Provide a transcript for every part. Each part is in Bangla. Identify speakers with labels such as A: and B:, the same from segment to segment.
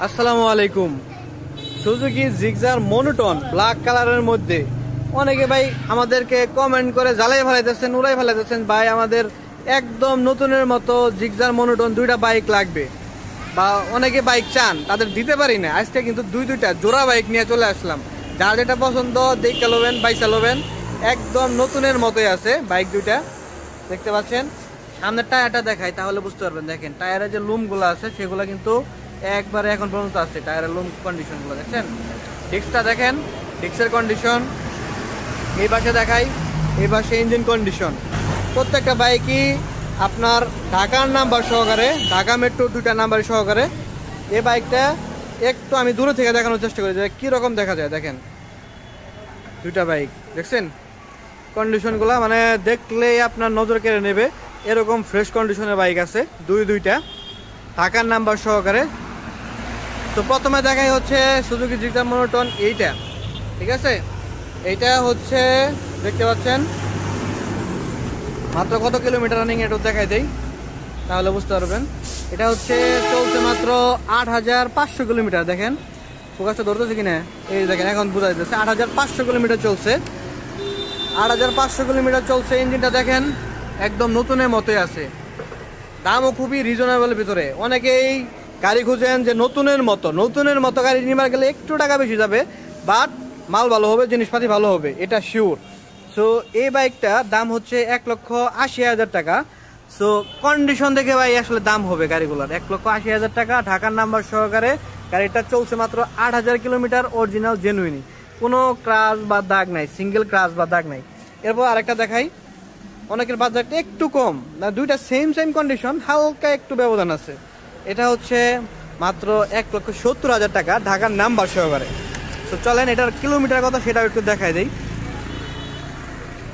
A: আসসালামু আলাইকুম। সুজুকি জিক্সার মনোটন ব্ল্যাক কালারের মধ্যে অনেকে ভাই আমাদেরকে কমেন্ট করে জ্বালাই ফেলাইতেছেন, উড়াই ফেলাইতেছেন ভাই আমাদের একদম নতুনের মতো জিক্সার মনোটন দুইটা বাইক লাগবে, বা অনেকে বাইক চান তাদের দিতে পারি না। আজকে কিন্তু দুইটা জোড়া বাইক নিয়ে চলে আসলাম। যার যেটা পছন্দ দেখে লোবেন, বাইসা লোবেন। একদম নতুনের মতোই আছে বাইক দুইটা, দেখতে পাচ্ছেন। সামনের টায়ারটা দেখাই তাহলে বুঝতে পারবেন। দেখেন টায়ারের যে লুমগুলো আছে সেগুলো কিন্তু একবারে এখন পর্যন্ত আছে। টায়ারের লুম কন্ডিশনগুলো দেখছেন। ডিস্কটা দেখেন, ডিস্কের কন্ডিশন। এই পাশে দেখাই, এই পাশে ইঞ্জিন কন্ডিশন। প্রত্যেকটা বাইকই আপনার ঢাকার নাম্বার সহকারে, ঢাকা মেট্রো 2টা নাম্বার সহকারে। এই বাইকটা একটু আমি দূরে থেকে দেখানোর চেষ্টা করি যে কীরকম দেখা যায়। দেখেন দুইটা বাইক দেখছেন, কন্ডিশনগুলো মানে দেখলেই আপনার নজর কেড়ে নেবে। এরকম ফ্রেশ কন্ডিশনের বাইক আছে দুইটা ঢাকার নাম্বার সহকারে। তো প্রথমে দেখাই হচ্ছে সুজুকি জিক্সার মনোটন এইটা, ঠিক আছে। এইটা হচ্ছে দেখতে পাচ্ছেন মাত্র কত কিলোমিটার রানিং এটা দেখাই দেই তাহলে বুঝতে পারবেন। এটা হচ্ছে চলছে মাত্র 8500 কিলোমিটার। দেখেন ফোকাসটা ধরতেছে কিনা, এই দেখেন এখন বোঝা যাচ্ছে 8500 কিলোমিটার চলছে। 8500 কিলোমিটার চলছে। ইঞ্জিনটা দেখেন একদম নতুনের মতোই আছে। দামও খুবই রিজনেবল ভিতরে। অনেকেই গাড়ি খুঁজেন যে নতুনের মতো গাড়ি নিবার গেলে একটু টাকা বেশি যাবে, বাট মাল ভালো হবে, জিনিসপাতি ভালো হবে, এটা শিওর। সো এই বাইকটা দাম হচ্ছে 1,80,000 টাকা। সো কন্ডিশন দেখে ভাই আসলে দাম হবে গাড়িগুলোর। 1,80,000 টাকা ঢাকার নাম্বার সহকারে। গাড়িটা চলছে মাত্র 8000 কিলোমিটার, অরিজিনাল জেনুইনি, কোনো ক্রাশ বা দাগ নাই, সিঙ্গেল ক্রাশ বা দাগ নাই। এরপর আরেকটা দেখাই। অনেকের বাজেট একটু কম না, দুইটা সেম কন্ডিশন, হালকা একটু ব্যবধান আছে। এটা হচ্ছে মাত্র 1,70,000 টাকা ঢাকার নাম্বার সহকারে। তো চলেন এটার কিলোমিটার কথা সেটাও একটু দেখাই দেই।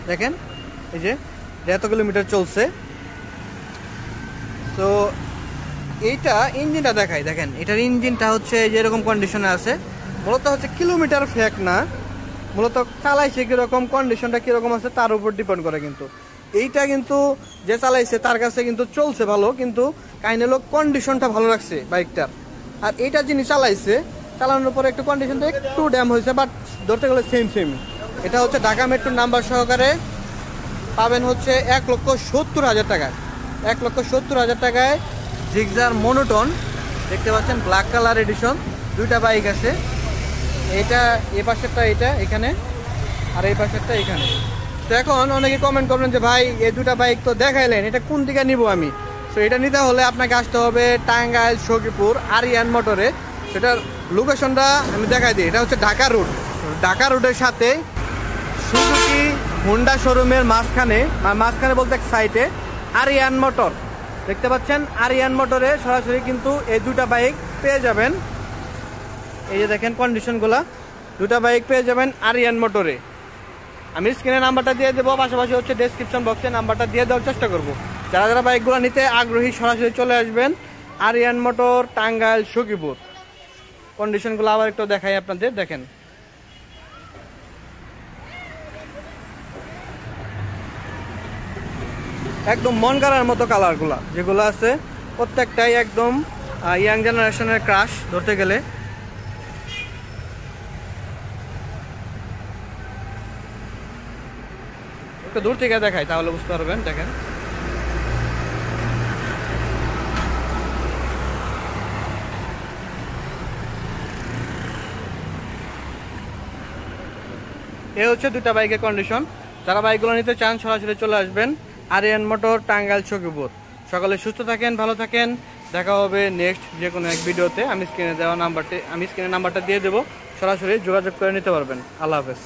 A: দেখেন এই যে এত কিলোমিটার চলছে। তো এইটা ইঞ্জিনটা দেখাই। দেখেন এটার ইঞ্জিনটা হচ্ছে যেরকম কন্ডিশনে আছে, মূলত হচ্ছে কিলোমিটার ফ্যাক্ট না, মূলত চালাইছে কিরকম, কন্ডিশনটা কিরকম আছে তার উপর ডিপেন্ড করে। কিন্তু এইটা কিন্তু যে চালাইছে তার কাছে কিন্তু চলছে ভালো, কিন্তু কাহিনী লোক কন্ডিশনটা ভালো রাখছে বাইকটার। আর এইটা যিনি চালাইছে, চালানোর পরে একটু কন্ডিশনটা একটু ড্যাম হয়েছে, বাট ধরতে গেলে সেম। এটা হচ্ছে ঢাকা মেট্রোর নাম্বার সহকারে পাবেন হচ্ছে 1,70,000 টাকায়। 1,70,000 টাকায় জিক্সার মনোটন দেখতে পাচ্ছেন, ব্ল্যাক কালার এডিশন। দুইটা বাইক আছে, এইটা এ পাশেরটা এটা এখানে, আর এই পাশেরটা এখানে। তো এখন অনেকে কমেন্ট করবেন যে ভাই এই দুটা বাইক তো দেখাইলেন, এটা কোন দিকে নিব আমি? তো এটা নিতে হলে আপনাকে আসতে হবে টাঙ্গাইল সখীপুর আরিয়ান মোটরে। সেটার লোকেশনটা আমি দেখাই দিই। এটা হচ্ছে ঢাকা রুট। ঢাকা রুটের সাথে সুজুকি হোন্ডা শোরুমের মাঝখানে বলতে এক সাইডে আরিয়ান মোটর দেখতে পাচ্ছেন। আরিয়ান মোটরে সরাসরি কিন্তু এই দুটা বাইক পেয়ে যাবেন। এই যে দেখেন কন্ডিশনগুলা, দুটা বাইক পেয়ে যাবেন আরিয়ান মোটরে। আমি স্ক্রিনে নাম্বারটা দিয়ে দেবো, পাশাপাশি হচ্ছে ডেসক্রিপশন বক্সে নাম্বারটা দিয়ে দেওয়ার চেষ্টা করব। যারা বাইকগুলো নিতে আগ্রহী সরাসরি চলে আসবেন আরিয়ান মোটর, টাঙ্গাইল সখীপুর। কন্ডিশনগুলো আবার একটু দেখাই আপনাদের। দেখেন একদম মন কাড়ার মতো কালারগুলা যেগুলো আছে, প্রত্যেকটাই একদম ইয়াং জেনারেশনের ক্রাশ ধরতে গেলে। একটু দূর থেকে দেখাই তাহলে বুঝতে পারবেন। দেখেন এ হচ্ছে দুটা বাইকের কন্ডিশন। যারা বাইকগুলো নিতে চান সরাসরি চলে আসবেন আরিয়ান মোটর, টাঙ্গাইল সখীপুর। সকালে সুস্থ থাকেন, ভালো থাকেন। দেখা হবে নেক্সট যে কোনো এক ভিডিওতে। আমি স্ক্রিনে নাম্বারটা দিয়ে দেবো, সরাসরি যোগাযোগ করে নিতে পারবেন। আল্লাহ হাফেজ।